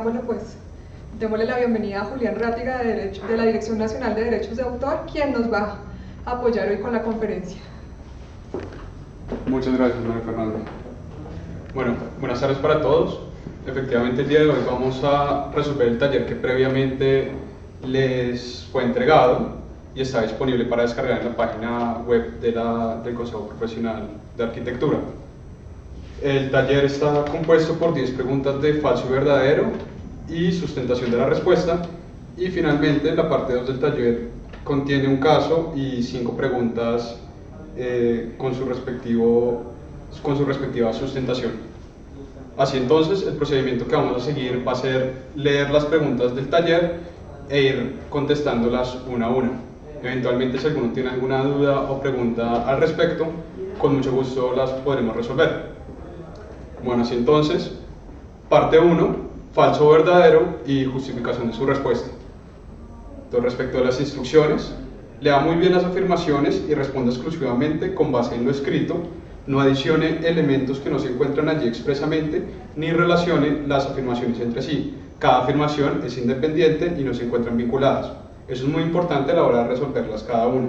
Bueno, pues démosle la bienvenida a Julián Rátiga de la Dirección Nacional de Derechos de Autor, quien nos va a apoyar hoy con la conferencia. Muchas gracias, María Fernanda. Bueno, buenas tardes para todos. Efectivamente, el día de hoy vamos a resolver el taller que previamente les fue entregado y está disponible para descargar en la página web del Consejo Profesional de Arquitectura. El taller está compuesto por 10 preguntas de falso y verdadero y sustentación de la respuesta, y finalmente la parte 2 del taller contiene un caso y 5 preguntas con su respectiva sustentación. Así entonces, el procedimiento que vamos a seguir va a ser leer las preguntas del taller e ir contestándolas una a una. Eventualmente, si alguno tiene alguna duda o pregunta al respecto, con mucho gusto las podremos resolver. Bueno, así entonces, parte 1, falso o verdadero y justificación de su respuesta. Entonces, respecto a las instrucciones, lea muy bien las afirmaciones y responda exclusivamente con base en lo escrito. No adicione elementos que no se encuentran allí expresamente, ni relacione las afirmaciones entre sí. Cada afirmación es independiente y no se encuentran vinculadas. Eso es muy importante a la hora de resolverlas cada una.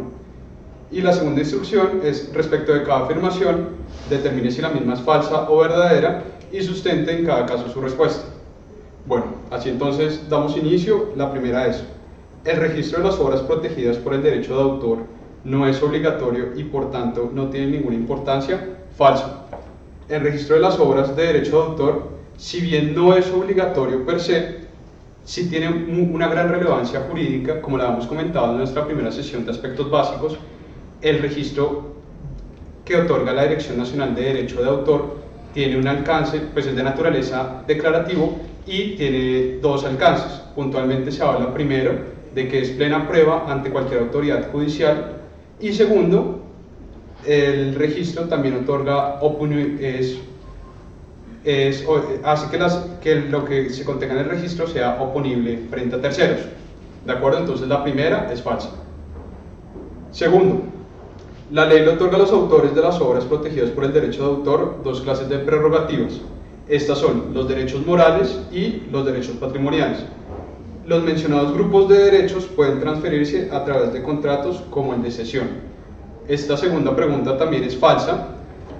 Y la segunda instrucción es, respecto de cada afirmación, determine si la misma es falsa o verdadera y sustente en cada caso su respuesta. Bueno, así entonces damos inicio. La primera es: el registro de las obras protegidas por el derecho de autor no es obligatorio y por tanto no tiene ninguna importancia. Falso. El registro de las obras de derecho de autor, si bien no es obligatorio per se, sí tiene una gran relevancia jurídica, como la hemos comentado en nuestra primera sesión de aspectos básicos. El registro que otorga la Dirección Nacional de Derecho de Autor tiene un alcance, pues es de naturaleza declarativo y tiene dos alcances. Puntualmente se habla primero de que es plena prueba ante cualquier autoridad judicial, y segundo, el registro también otorga hace que lo que se contenga en el registro sea oponible frente a terceros. ¿De acuerdo? Entonces la primera es falsa. Segundo, la ley le otorga a los autores de las obras protegidas por el derecho de autor dos clases de prerrogativas. Estas son los derechos morales y los derechos patrimoniales. Los mencionados grupos de derechos pueden transferirse a través de contratos como el de cesión. Esta segunda pregunta también es falsa,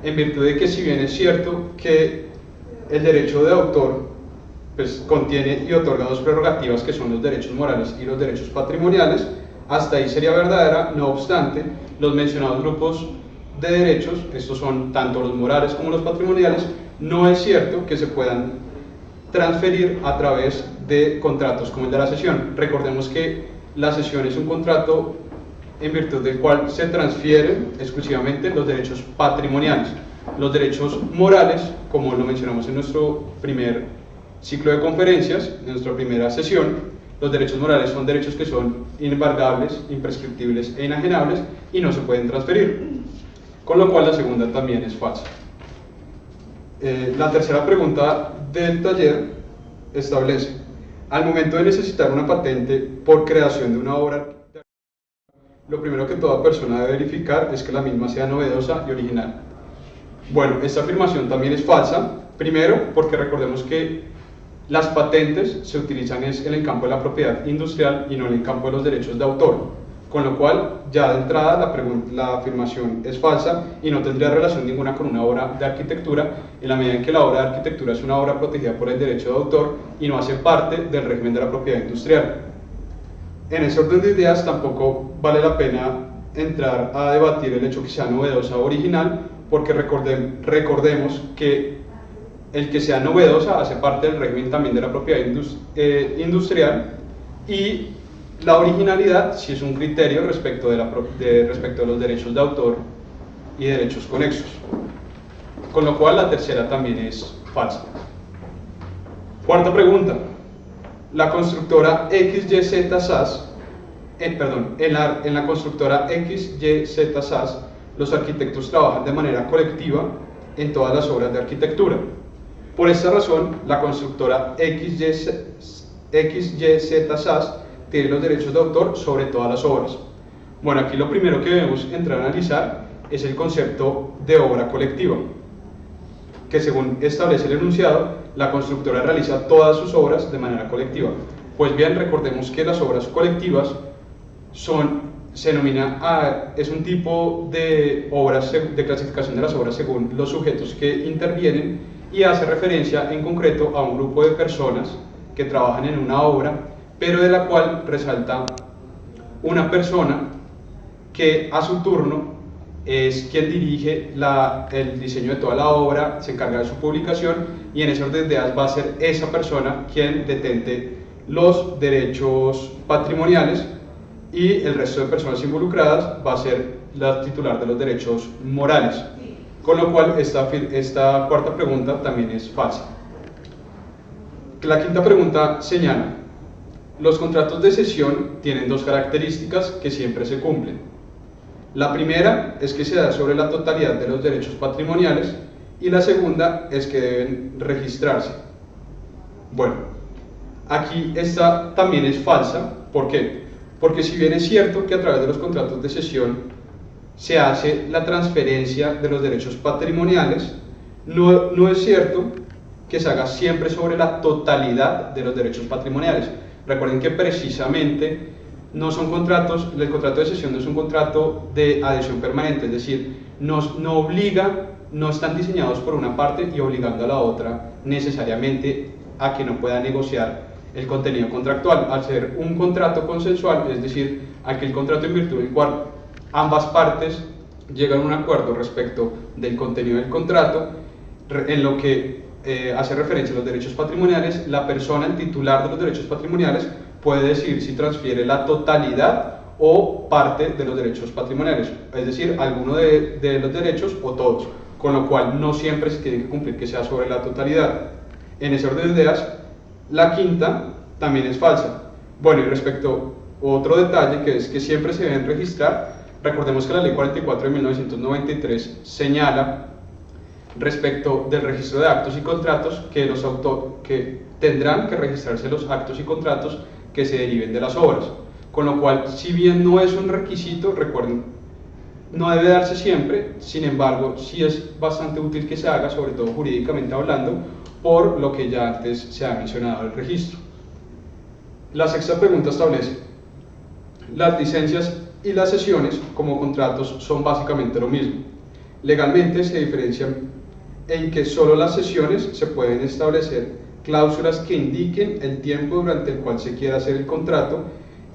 en virtud de que, si bien es cierto que el derecho de autor pues contiene y otorga dos prerrogativas, que son los derechos morales y los derechos patrimoniales, hasta ahí sería verdadera. No obstante, los mencionados grupos de derechos, estos son tanto los morales como los patrimoniales, no es cierto que se puedan transferir a través de contratos como el de la cesión. Recordemos que la cesión es un contrato en virtud del cual se transfieren exclusivamente los derechos patrimoniales. Los derechos morales, como lo mencionamos en nuestro primer ciclo de conferencias, en nuestra primera sesión, los derechos morales son derechos que son inembargables, imprescriptibles e inajenables y no se pueden transferir, con lo cual la segunda también es falsa. La tercera pregunta del taller establece: al momento de necesitar una patente por creación de una obra, lo primero que toda persona debe verificar es que la misma sea novedosa y original. Bueno, esta afirmación también es falsa. Primero, porque recordemos que las patentes se utilizan en el campo de la propiedad industrial y no en el campo de los derechos de autor, con lo cual ya de entrada la afirmación es falsa y no tendría relación ninguna con una obra de arquitectura, en la medida en que la obra de arquitectura es una obra protegida por el derecho de autor y no hace parte del régimen de la propiedad industrial. En ese orden de ideas, tampoco vale la pena entrar a debatir el hecho que sea novedosa o original, porque recordemos que el que sea novedosa hace parte del régimen también de la propiedad industrial, y la originalidad sí es un criterio respecto de los derechos de autor y derechos conexos, con lo cual la tercera también es falsa. Cuarta pregunta: la constructora XYZ SAS, en la constructora XYZ SAS, los arquitectos trabajan de manera colectiva en todas las obras de arquitectura. Por esta razón, la constructora XYZ SAS tiene los derechos de autor sobre todas las obras. Bueno, aquí lo primero que debemos entrar a analizar es el concepto de obra colectiva, que según establece el enunciado, la constructora realiza todas sus obras de manera colectiva. Pues bien, recordemos que las obras colectivas es un tipo de obras de clasificación de las obras según los sujetos que intervienen y hace referencia en concreto a un grupo de personas que trabajan en una obra, pero de la cual resalta una persona que a su turno es quien dirige el diseño de toda la obra, se encarga de su publicación y en ese orden de ideas va a ser esa persona quien detente los derechos patrimoniales y el resto de personas involucradas va a ser la titular de los derechos morales. Con lo cual esta cuarta pregunta también es falsa. La quinta pregunta señala: los contratos de cesión tienen dos características que siempre se cumplen. La primera es que se da sobre la totalidad de los derechos patrimoniales y la segunda es que deben registrarse. Bueno, aquí esta también es falsa. ¿Por qué? Porque si bien es cierto que a través de los contratos de cesión se hace la transferencia de los derechos patrimoniales, no es cierto que se haga siempre sobre la totalidad de los derechos patrimoniales. Recuerden que precisamente el contrato de cesión no es un contrato de adhesión permanente, es decir, no están diseñados por una parte y obligando a la otra necesariamente a que no pueda negociar el contenido contractual. Al ser un contrato consensual, es decir, aquel contrato en virtud del cual ambas partes llegan a un acuerdo respecto del contenido del contrato, en lo que hace referencia a los derechos patrimoniales, la persona, el titular de los derechos patrimoniales, puede decidir si transfiere la totalidad o parte de los derechos patrimoniales, es decir, alguno de los derechos o todos, con lo cual no siempre se tiene que cumplir que sea sobre la totalidad. En ese orden de ideas, la quinta también es falsa. Bueno, y respecto a otro detalle, que es que siempre se deben registrar, recordemos que la ley 44 de 1993 señala respecto del registro de actos y contratos que tendrán que registrarse los actos y contratos que se deriven de las obras, con lo cual, si bien no es un requisito, recuerden, no debe darse siempre, sin embargo, sí es bastante útil que se haga, sobre todo jurídicamente hablando, por lo que ya antes se ha mencionado el registro. La sexta pregunta establece: las licencias y las cesiones como contratos son básicamente lo mismo. Legalmente se diferencian en que solo las cesiones se pueden establecer cláusulas que indiquen el tiempo durante el cual se quiera hacer el contrato,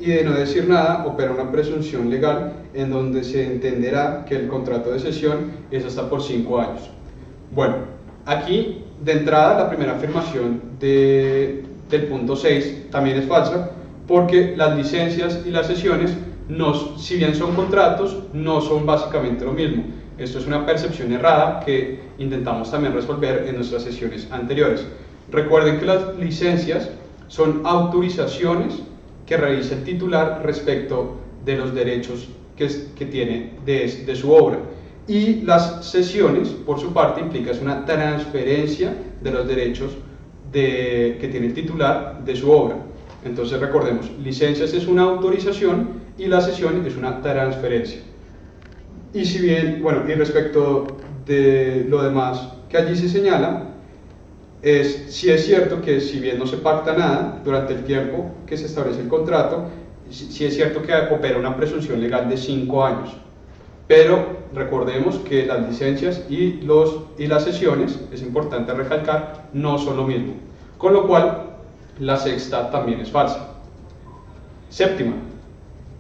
y de no decir nada opera una presunción legal en donde se entenderá que el contrato de cesión es hasta por 5 años. Bueno, aquí de entrada la primera afirmación del punto 6 también es falsa, porque las licencias y las cesiones, si bien son contratos, no son básicamente lo mismo. Esto es una percepción errada que intentamos también resolver en nuestras sesiones anteriores. Recuerden que las licencias son autorizaciones que realiza el titular respecto de los derechos que tiene de su obra. Y las cesiones, por su parte, implica una transferencia de los derechos que tiene el titular de su obra. Entonces recordemos, licencias es una autorización y la cesión es una transferencia. Y si bien, bueno, y respecto de lo demás que allí se señala, sí es cierto que si bien no se pacta nada durante el tiempo que se establece el contrato, sí es cierto que opera una presunción legal de 5 años. Pero recordemos que las licencias y las cesiones, es importante recalcar, no son lo mismo. Con lo cual, la sexta también es falsa. Séptima: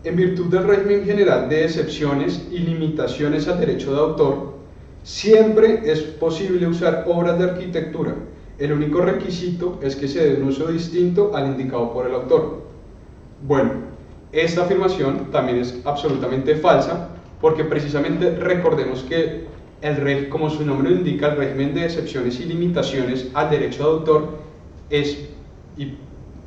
en virtud del régimen general de excepciones y limitaciones al derecho de autor, siempre es posible usar obras de arquitectura. El único requisito es que se dé un uso distinto al indicado por el autor. Bueno, esta afirmación también es absolutamente falsa, porque precisamente recordemos que como su nombre lo indica, el régimen de excepciones y limitaciones al derecho de autor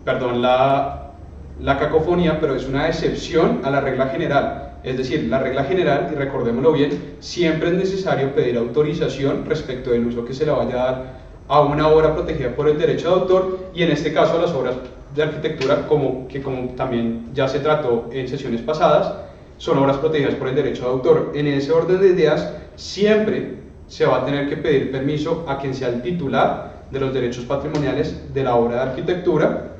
perdón la cacofonía, pero es una excepción a la regla general. Es decir, la regla general, y recordémoslo bien, siempre es necesario pedir autorización respecto del uso que se le vaya a dar a una obra protegida por el derecho de autor, y en este caso a las obras de arquitectura, como también ya se trató en sesiones pasadas, son obras protegidas por el derecho de autor. En ese orden de ideas, siempre se va a tener que pedir permiso a quien sea el titular de los derechos patrimoniales de la obra de arquitectura,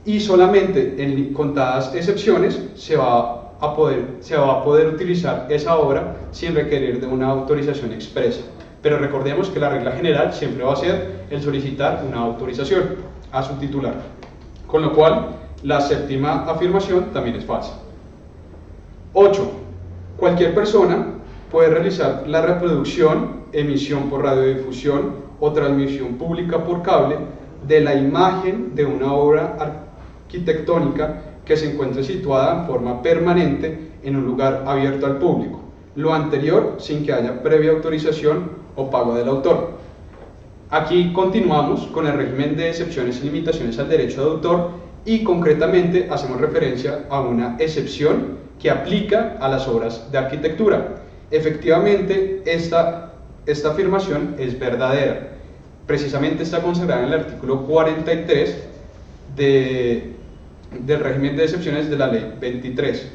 y solamente en contadas excepciones se va a poder utilizar esa obra sin requerir de una autorización expresa. Pero recordemos que la regla general siempre va a ser el solicitar una autorización a su titular, con lo cual la séptima afirmación también es falsa. 8. Cualquier persona puede realizar la reproducción, emisión por radiodifusión o transmisión pública por cable de la imagen de una obra arquitectónica que se encuentre situada en forma permanente en un lugar abierto al público, lo anterior sin que haya previa autorización o pago del autor. Aquí continuamos con el régimen de excepciones y limitaciones al derecho de autor y concretamente hacemos referencia a una excepción que aplica a las obras de arquitectura. Efectivamente, esta afirmación es verdadera. Precisamente está consagrada en el artículo 43 del régimen de excepciones de la ley 23,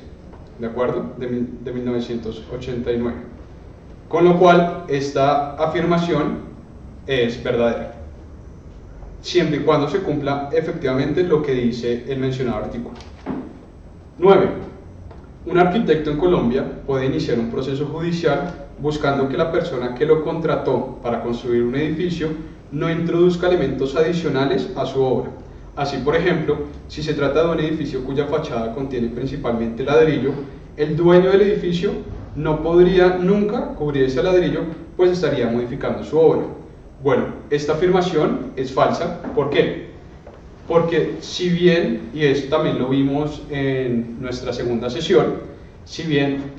¿de acuerdo? De 1989. Con lo cual, esta afirmación es verdadera, siempre y cuando se cumpla efectivamente lo que dice el mencionado artículo. 9. Un arquitecto en Colombia puede iniciar un proceso judicial buscando que la persona que lo contrató para construir un edificio no introduzca elementos adicionales a su obra. Así, por ejemplo, si se trata de un edificio cuya fachada contiene principalmente ladrillo, el dueño del edificio no podría nunca cubrir ese ladrillo, pues estaría modificando su obra. Bueno, esta afirmación es falsa. ¿Por qué? Porque si bien, y esto también lo vimos en nuestra segunda sesión, si bien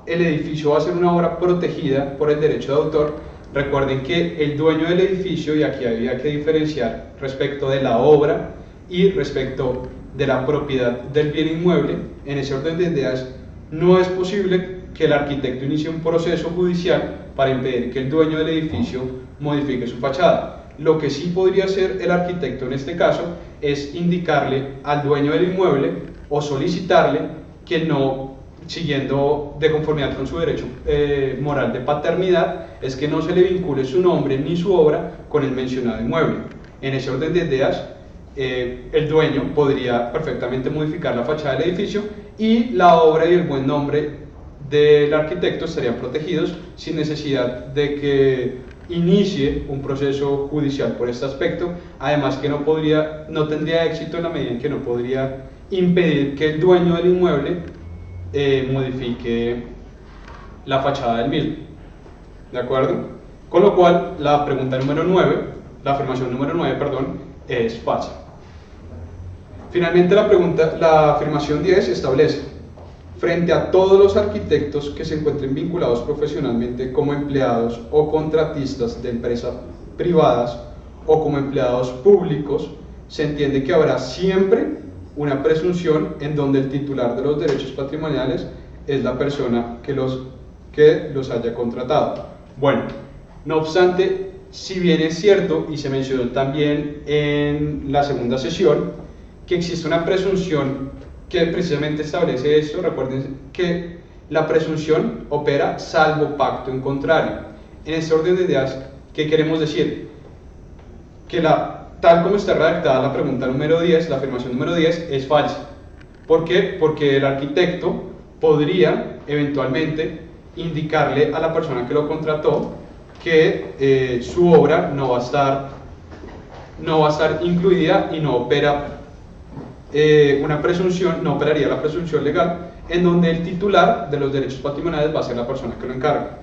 el edificio va a ser una obra protegida por el derecho de autor, recuerden que el dueño del edificio, y aquí había que diferenciar respecto de la obra y respecto de la propiedad del bien inmueble, en ese orden de ideas, no es posible que el arquitecto inicie un proceso judicial para impedir que el dueño del edificio modifique su fachada. Lo que sí podría hacer el arquitecto en este caso es indicarle al dueño del inmueble o solicitarle que no, siguiendo de conformidad con su derecho moral de paternidad, es que no se le vincule su nombre ni su obra con el mencionado inmueble. En ese orden de ideas, el dueño podría perfectamente modificar la fachada del edificio y la obra y el buen nombre del arquitecto estarían protegidos sin necesidad de que inicie un proceso judicial por este aspecto, además que no tendría éxito en la medida en que no podría impedir que el dueño del inmueble modifique la fachada del mismo, ¿de acuerdo? Con lo cual, la afirmación número 9, es falsa. Finalmente, la afirmación 10 establece: frente a todos los arquitectos que se encuentren vinculados profesionalmente como empleados o contratistas de empresas privadas o como empleados públicos, se entiende que habrá siempre una presunción en donde el titular de los derechos patrimoniales es la persona que los haya contratado. Bueno, no obstante, si bien es cierto, y se mencionó también en la segunda sesión, que existe una presunción que precisamente establece esto, recuerden que la presunción opera salvo pacto en contrario. En este orden de ideas, ¿qué queremos decir? Que tal como está redactada la pregunta número 10, la afirmación número 10 es falsa. ¿Por qué? Porque el arquitecto podría eventualmente indicarle a la persona que lo contrató que su obra no va a estar incluida y no opera no operaría la presunción legal, en donde el titular de los derechos patrimoniales va a ser la persona que lo encarga.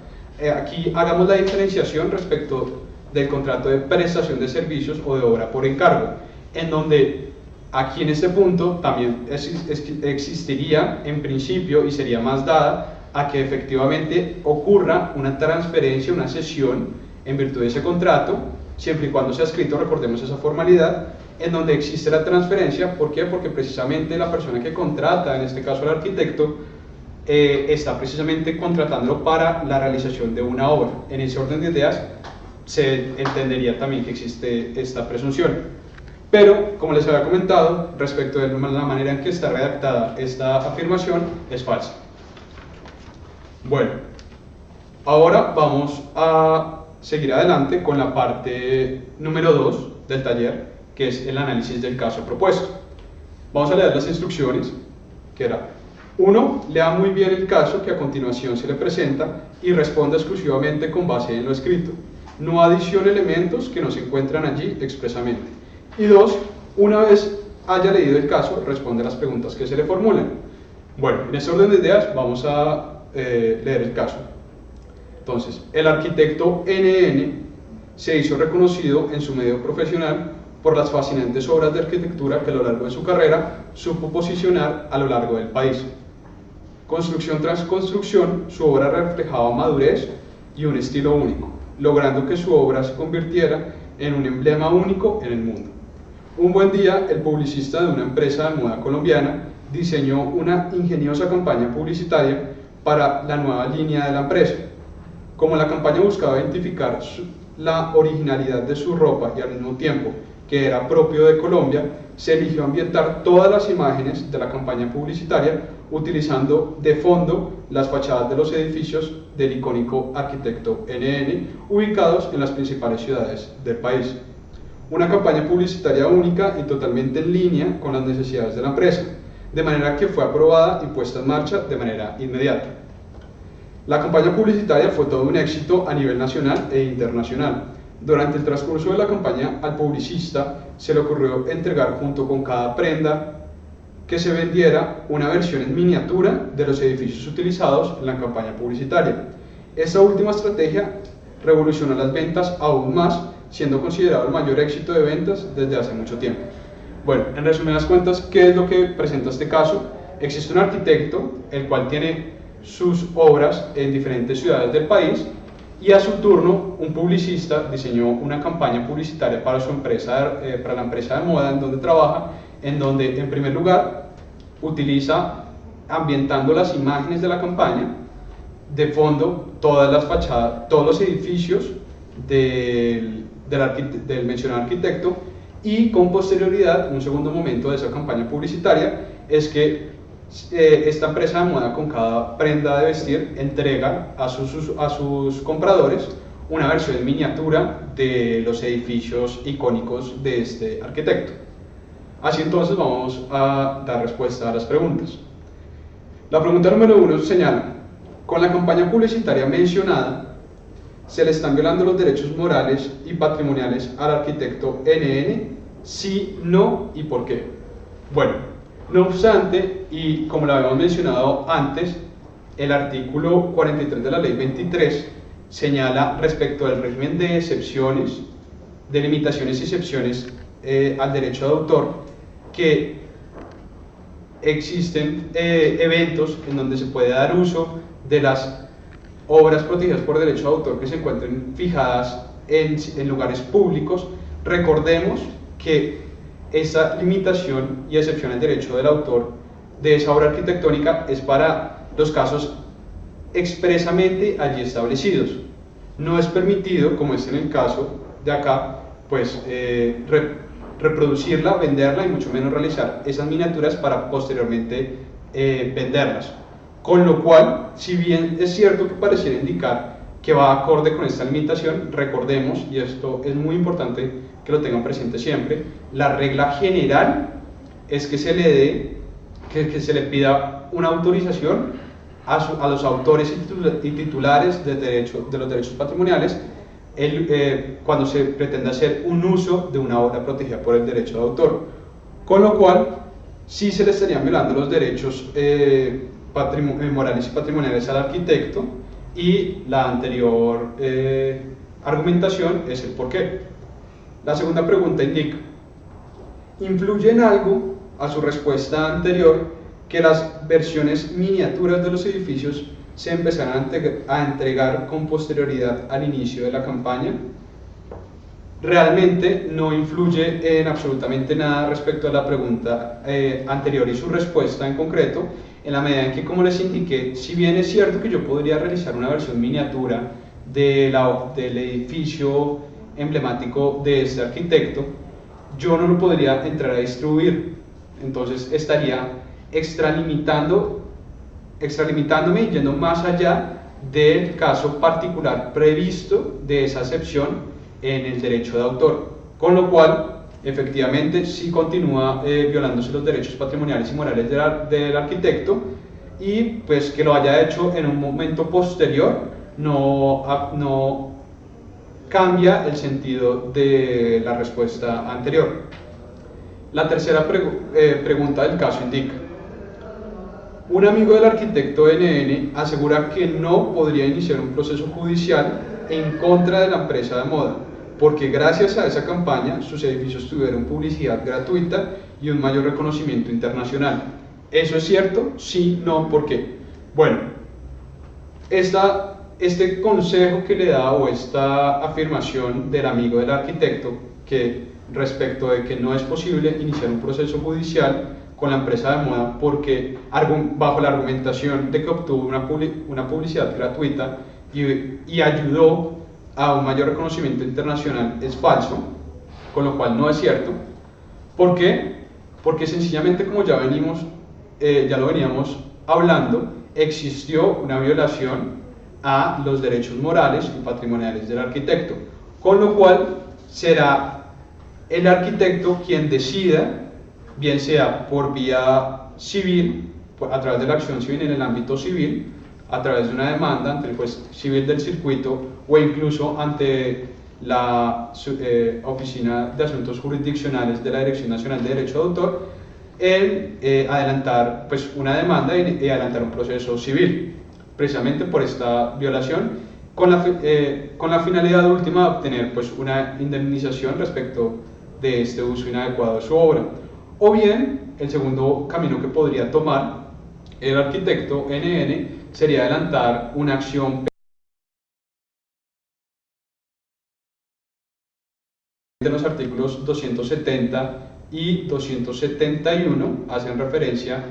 Aquí hagamos la diferenciación respecto del contrato de prestación de servicios o de obra por encargo, en donde aquí en este punto también existiría en principio y sería más dada a que efectivamente ocurra una transferencia, una cesión en virtud de ese contrato, siempre y cuando sea escrito, recordemos esa formalidad, en donde existe la transferencia. ¿Por qué? Porque precisamente la persona que contrata, en este caso el arquitecto, está precisamente contratándolo para la realización de una obra. En ese orden de ideas se entendería también que existe esta presunción. Pero, como les había comentado, respecto de la manera en que está redactada esta afirmación, es falsa. Bueno, ahora vamos a seguir adelante con la parte número 2 del taller, que es el análisis del caso propuesto. Vamos a leer las instrucciones, que era: 1. Lea muy bien el caso que a continuación se le presenta y responda exclusivamente con base en lo escrito. No adicione elementos que no se encuentran allí expresamente. Y 2. Una vez haya leído el caso, responde a las preguntas que se le formulan. Bueno, en este orden de ideas vamos a leer el caso. Entonces, el arquitecto NN se hizo reconocido en su medio profesional por las fascinantes obras de arquitectura que a lo largo de su carrera supo posicionar a lo largo del país. Construcción tras construcción, su obra reflejaba madurez y un estilo único, logrando que su obra se convirtiera en un emblema único en el mundo. Un buen día, el publicista de una empresa de moda colombiana diseñó una ingeniosa campaña publicitaria para la nueva línea de la empresa. Como la campaña buscaba identificar la originalidad de su ropa y al mismo tiempo que era propio de Colombia, se eligió ambientar todas las imágenes de la campaña publicitaria utilizando de fondo las fachadas de los edificios del icónico arquitecto NN ubicados en las principales ciudades del país. Una campaña publicitaria única y totalmente en línea con las necesidades de la empresa, de manera que fue aprobada y puesta en marcha de manera inmediata. La campaña publicitaria fue todo un éxito a nivel nacional e internacional. Durante el transcurso de la campaña, al publicista se le ocurrió entregar junto con cada prenda que se vendiera una versión en miniatura de los edificios utilizados en la campaña publicitaria. Esta última estrategia revolucionó las ventas aún más, siendo considerado el mayor éxito de ventas desde hace mucho tiempo. Bueno, en resumidas cuentas, ¿qué es lo que presenta este caso? Existe un arquitecto, el cual tiene sus obras en diferentes ciudades del país, y a su turno un publicista diseñó una campaña publicitaria para su empresa, para la empresa de moda en donde trabaja, en donde en primer lugar utiliza, ambientando las imágenes de la campaña, de fondo todas las fachadas, todos los edificios del mencionado arquitecto, y con posterioridad, un segundo momento de esa campaña publicitaria es que esta empresa de moda, con cada prenda de vestir, entrega a sus compradores una versión en miniatura de los edificios icónicos de este arquitecto. Así entonces vamos a dar respuesta a las preguntas. La pregunta número 1 señala: con la campaña publicitaria mencionada, ¿se le están violando los derechos morales y patrimoniales al arquitecto NN? Sí, no y por qué. Bueno, no obstante, y como lo habíamos mencionado antes, el artículo 43 de la ley 23 señala respecto al régimen de excepciones, de limitaciones y excepciones al derecho de autor, que existen eventos en donde se puede dar uso de las obras protegidas por derecho de autor que se encuentren fijadas en lugares públicos. Recordemos que esa limitación y excepción al derecho del autor de esa obra arquitectónica es para los casos expresamente allí establecidos. No es permitido, como es en el caso de acá, pues reproducirla, venderla y mucho menos realizar esas miniaturas para posteriormente venderlas. Con lo cual, si bien es cierto que pareciera indicar que va acorde con esta limitación, recordemos, y esto es muy importante que lo tengan presente siempre, la regla general es que se le pida una autorización a los autores y titulares de los derechos patrimoniales cuando se pretende hacer un uso de una obra protegida por el derecho de autor, con lo cual sí se le estarían violando los derechos morales y patrimoniales al arquitecto, y la anterior argumentación es el porqué. La segunda pregunta indica: ¿influye en algo a su respuesta anterior que las versiones miniaturas de los edificios se empezaran a entregar con posterioridad al inicio de la campaña? Realmente no influye en absolutamente nada respecto a la pregunta anterior y su respuesta en concreto, en la medida en que, como les indiqué, si bien es cierto que yo podría realizar una versión miniatura del edificio emblemático de este arquitecto, yo no lo podría entrar a distribuir. Entonces estaría extralimitándome y yendo más allá del caso particular previsto de esa excepción en el derecho de autor, con lo cual efectivamente sí continúa violándose los derechos patrimoniales y morales del arquitecto, y pues que lo haya hecho en un momento posterior no cambia el sentido de la respuesta anterior. La tercera pregunta del caso indica: un amigo del arquitecto NN asegura que no podría iniciar un proceso judicial en contra de la empresa de moda, porque gracias a esa campaña sus edificios tuvieron publicidad gratuita y un mayor reconocimiento internacional. ¿Eso es cierto? Sí, no, ¿por qué? Bueno, este consejo que le da, o esta afirmación del amigo del arquitecto, que respecto de que no es posible iniciar un proceso judicial con la empresa de moda porque bajo la argumentación de que obtuvo una publicidad gratuita y ayudó a un mayor reconocimiento internacional, es falso, con lo cual no es cierto. ¿Por qué? Porque sencillamente, como ya lo veníamos hablando, existió una violación a los derechos morales y patrimoniales del arquitecto, con lo cual será el arquitecto quien decida, bien sea por vía civil, a través de la acción civil en el ámbito civil, a través de una demanda ante el juez civil del circuito, o incluso ante la Oficina de Asuntos Jurisdiccionales de la Dirección Nacional de Derecho de Autor, en adelantar pues una demanda y adelantar un proceso civil, precisamente por esta violación, con la finalidad última de obtener pues una indemnización respecto de este uso inadecuado de su obra. O bien, el segundo camino que podría tomar el arquitecto NN sería adelantar una acción de los artículos 270 y 271, hacen referencia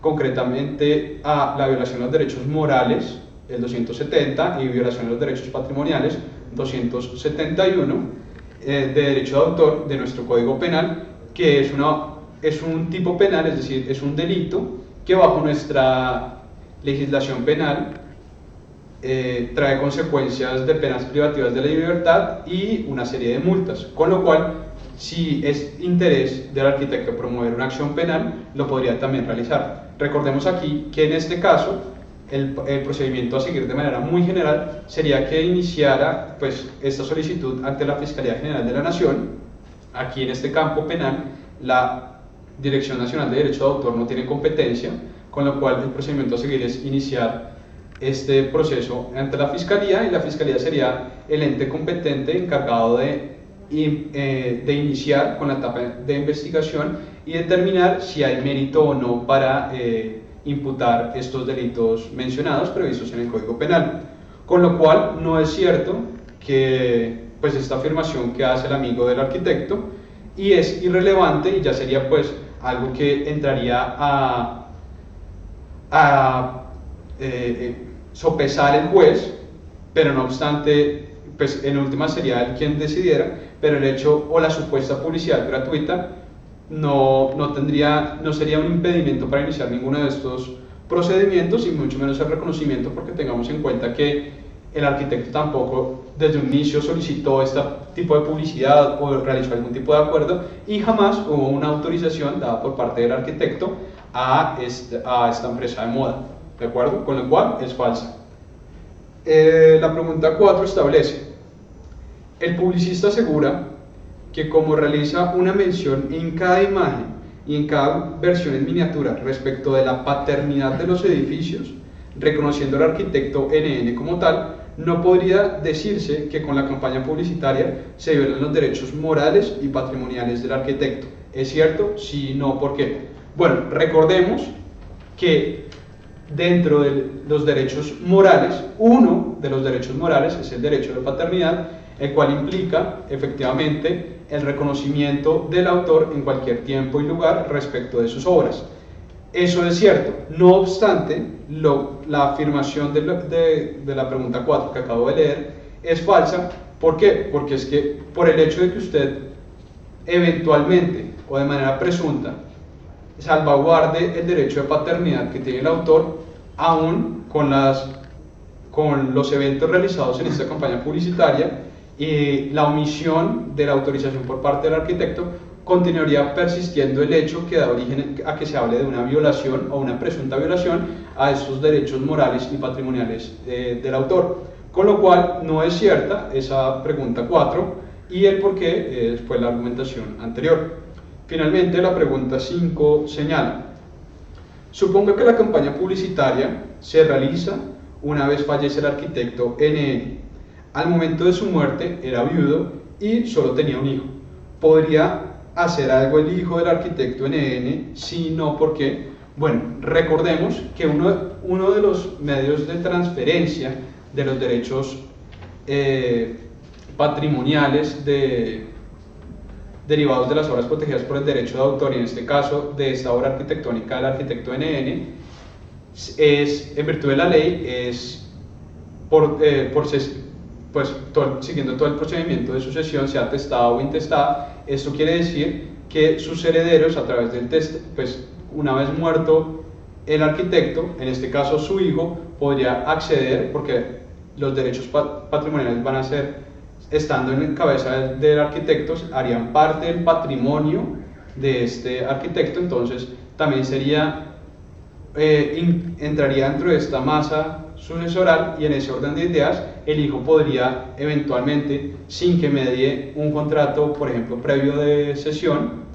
concretamente a la violación de los derechos morales, el 270, y violación de los derechos patrimoniales, 271, de derecho de autor de nuestro Código Penal, que es un tipo penal, es decir, es un delito que bajo nuestra legislación penal trae consecuencias de penas privativas de la libertad y una serie de multas, con lo cual, si es interés del arquitecto promover una acción penal, lo podría también realizar. Recordemos aquí que en este caso el procedimiento a seguir de manera muy general sería que iniciara pues esta solicitud ante la Fiscalía General de la Nación. Aquí en este campo penal la Dirección Nacional de Derecho de Autor no tiene competencia, con lo cual el procedimiento a seguir es iniciar este proceso ante la Fiscalía, y la Fiscalía sería el ente competente encargado de iniciar con la etapa de investigación y determinar si hay mérito o no para imputar estos delitos mencionados previstos en el Código Penal. Con lo cual no es cierto que pues esta afirmación que hace el amigo del arquitecto, y es irrelevante, y ya sería pues algo que entraría a sopesar el juez, pero no obstante, pues en última sería él quien decidiera, pero el hecho o la supuesta publicidad gratuita no sería un impedimento para iniciar ninguno de estos procedimientos, y mucho menos el reconocimiento, porque tengamos en cuenta que el arquitecto tampoco desde un inicio solicitó este tipo de publicidad o realizó algún tipo de acuerdo, y jamás hubo una autorización dada por parte del arquitecto a esta empresa de moda, ¿de acuerdo? Con lo cual es falsa. La pregunta 4 establece: el publicista asegura que como realiza una mención en cada imagen y en cada versión en miniatura respecto de la paternidad de los edificios, reconociendo al arquitecto NN como tal, no podría decirse que con la campaña publicitaria se violan los derechos morales y patrimoniales del arquitecto. ¿Es cierto? Sí, no, ¿por qué? Bueno, recordemos que dentro de los derechos morales, uno de los derechos morales es el derecho de paternidad, el cual implica efectivamente el reconocimiento del autor en cualquier tiempo y lugar respecto de sus obras. Eso es cierto. No obstante, la afirmación de la pregunta 4 que acabo de leer es falsa. ¿Por qué? Porque es que por el hecho de que usted eventualmente o de manera presunta salvaguarde el derecho de paternidad que tiene el autor, aún con con los eventos realizados en esta campaña publicitaria y la omisión de la autorización por parte del arquitecto, continuaría persistiendo el hecho que da origen a que se hable de una violación o una presunta violación a estos derechos morales y patrimoniales del autor. Con lo cual no es cierta esa pregunta 4 y el por qué fue la argumentación anterior. Finalmente, la pregunta 5 señala: suponga que la campaña publicitaria se realiza una vez fallece el arquitecto NN. Al momento de su muerte era viudo y solo tenía un hijo. ¿Podría hacer algo el hijo del arquitecto NN? Si no, ¿por qué? Bueno, recordemos que uno de los medios de transferencia de los derechos patrimoniales derivados de las obras protegidas por el derecho de autor, y en este caso de esta obra arquitectónica del arquitecto NN, es, en virtud de la ley, es siguiendo todo el procedimiento de sucesión, sea testada o intestada. Esto quiere decir que sus herederos, a través del una vez muerto el arquitecto, en este caso su hijo, podría acceder, porque los derechos patrimoniales van a ser, estando en cabeza del arquitecto, harían parte del patrimonio de este arquitecto. Entonces también sería, entraría dentro de esta masa sucesoral, y en ese orden de ideas el hijo podría eventualmente, sin que medie un contrato, por ejemplo, previo de cesión,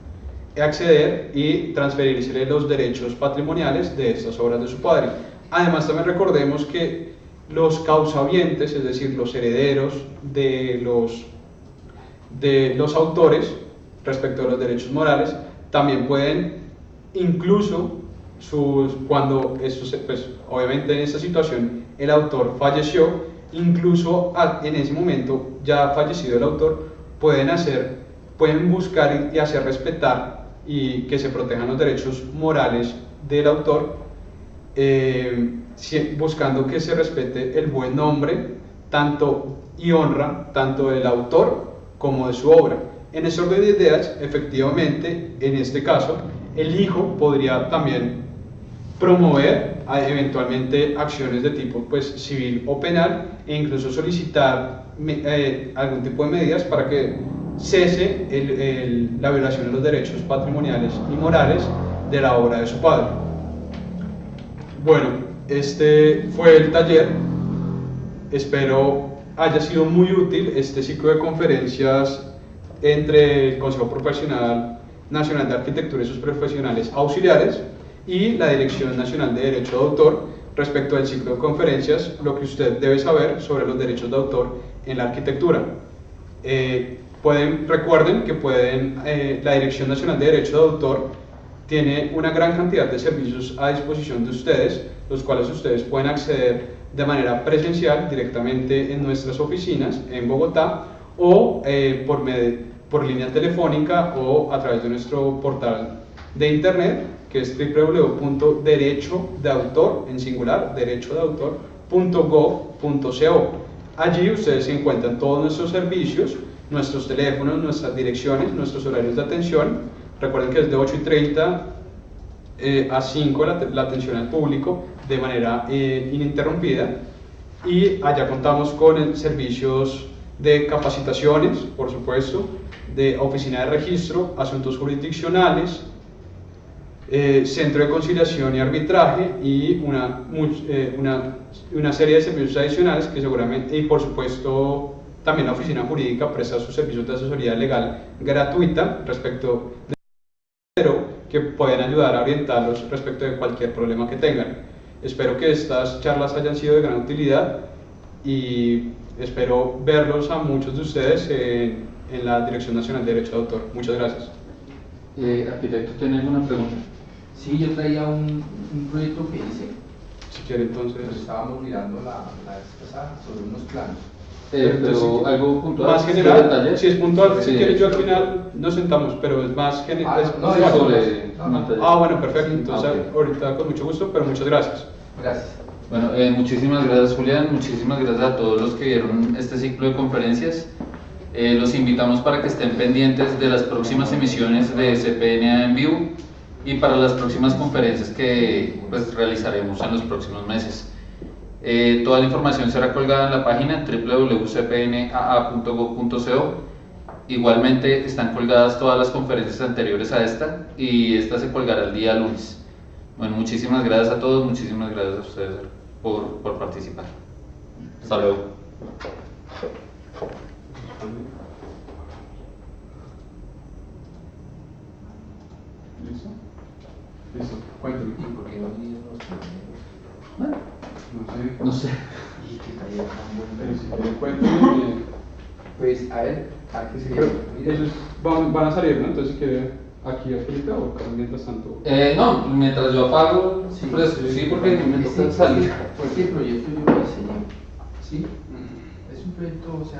acceder y transferirse los derechos patrimoniales de estas obras de su padre. Además, también recordemos que los causavientes, es decir, los herederos de los autores respecto a los derechos morales, también pueden, incluso cuando obviamente en esta situación el autor falleció, incluso en ese momento ya fallecido el autor, pueden buscar y hacer respetar y que se protejan los derechos morales del autor, buscando que se respete el buen nombre y honra tanto del autor como de su obra. En ese orden de ideas, efectivamente, en este caso, el hijo podría también promover eventualmente acciones de tipo civil o penal, e incluso solicitar algún tipo de medidas para que cese la violación de los derechos patrimoniales y morales de la obra de su padre. Bueno, este fue el taller. Espero haya sido muy útil este ciclo de conferencias entre el Consejo Profesional Nacional de Arquitectura y sus profesionales auxiliares y la Dirección Nacional de Derecho de Autor respecto al ciclo de conferencias, lo que usted debe saber sobre los derechos de autor en la arquitectura. Recuerden que la Dirección Nacional de Derecho de Autor tiene una gran cantidad de servicios a disposición de ustedes, los cuales ustedes pueden acceder de manera presencial directamente en nuestras oficinas en Bogotá, o por línea telefónica, o a través de nuestro portal de internet, que es www.derechodeautor, en singular, derechodeautor.gov.co. Allí ustedes encuentran todos nuestros servicios, nuestros teléfonos, nuestras direcciones, nuestros horarios de atención. Recuerden que es de 8:30 a 5 la atención al público de manera ininterrumpida, y allá contamos con servicios de capacitaciones, por supuesto, de oficina de registro, asuntos jurisdiccionales, centro de conciliación y arbitraje, y una serie de servicios adicionales que seguramente, y por supuesto también la oficina jurídica presta sus servicios de asesoría legal gratuita respecto de que pueden ayudar a orientarlos respecto de cualquier problema que tengan. Espero que estas charlas hayan sido de gran utilidad y espero verlos a muchos de ustedes en la Dirección Nacional de Derecho de Autor. Muchas gracias. Arquitecto, ¿tiene alguna pregunta? Sí, yo traía un proyecto que hice. Si quiere, entonces. Pues estábamos mirando la vez pasada sobre unos planos. Pero algo puntual. Más general, taller. si es puntual, Sí, si quieres yo al final nos sentamos, pero es más general. No, Sí, sobre no. taller. Bueno, perfecto. Entonces Ok. ahorita con mucho gusto, pero muchas gracias. Gracias. Bueno, muchísimas gracias, Julián, muchísimas gracias a todos los que vieron este ciclo de conferencias. Los invitamos para que estén pendientes de las próximas emisiones de CPNA en vivo y para las próximas conferencias que realizaremos en los próximos meses. Toda la información será colgada en la página www.cpnaa.gov.co. Igualmente están colgadas todas las conferencias anteriores a esta y esta se colgará el día lunes. Bueno, muchísimas gracias a todos, muchísimas gracias a ustedes por participar. Hasta luego. ¿Listo? Listo, cuéntame. ¿Y por qué no vinieron los primeros? No sé. No sé. Y qué taller tan bueno. Pero si quieren, cuéntame. Pues, a ver, ¿a qué sería? Pero ellos van a salir, ¿no? Entonces, ¿qué? ¿Aquí ahorita o mientras tanto? No, mientras yo apago, Sí, pues sí, porque me toca salir. Porque el proyecto yo lo diseñé, ¿sí? Es un proyecto, o sea,